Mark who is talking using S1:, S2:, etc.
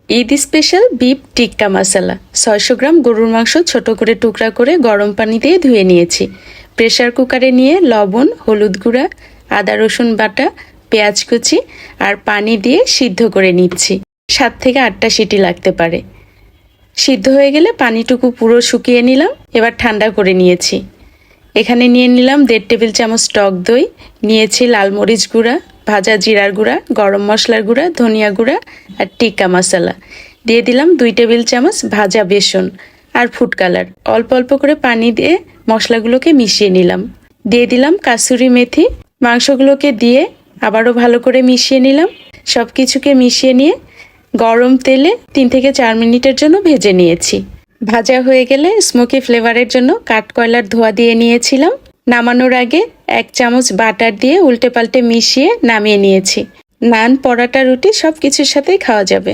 S1: Eid special beef টিক্কা মশলা ৬০০ গ্রাম গরুর মাংস ছোট করে টুকরা করে গরম পানি দিয়ে ধুয়ে নিয়েছি। প্রেসার কুকারে নিয়ে লবণ, হলুদ গুঁড়া, আদা রসুন বাটা, পেঁয়াজ কুচি আর পানি দিয়ে সিদ্ধ করে নিচ্ছি। ৭ থেকে ৮টা সিটি লাগতে পারে। সিদ্ধ হয়ে গেলে পানিটুকু পুরো শুকিয়ে নিলাম। এবার ঠান্ডা করে নিয়েছি। এখানে নিয়ে নিলাম ১.৫ টেবিল চামচ টক দই, নিয়েছি লাল মরিচ গুঁড়া, ভাজা জিরার গুঁড়া, গরম মশলার গুঁড়া, ধনিয়া গুঁড়া আর টিক্কা মশলা। দিয়ে দিলাম ২ টেবিল চামচ ভাজা বেসন আর ফুড কালার। অল্প অল্প করে পানি দিয়ে মশলাগুলোকে মিশিয়ে নিলাম। দিয়ে দিলাম কাসুরি মেথি। মাংসগুলোকে দিয়ে আবারও ভালো করে মিশিয়ে নিলাম। সব কিছুকে মিশিয়ে নিয়ে গরম তেলে ৩ থেকে ৪ মিনিটের জন্য ভেজে নিয়েছি। ভাজা হয়ে গেলে স্মোকি ফ্লেভারের জন্য কাঠকয়লার ধোঁয়া দিয়ে নিয়েছিলাম। নামানোর আগে ১ চামচ বাটার দিয়ে উল্টে পাল্টে মিশিয়ে নামিয়ে নিয়েছি। নান, পরাটা, রুটি সব কিছুর সাথেই খাওয়া যাবে।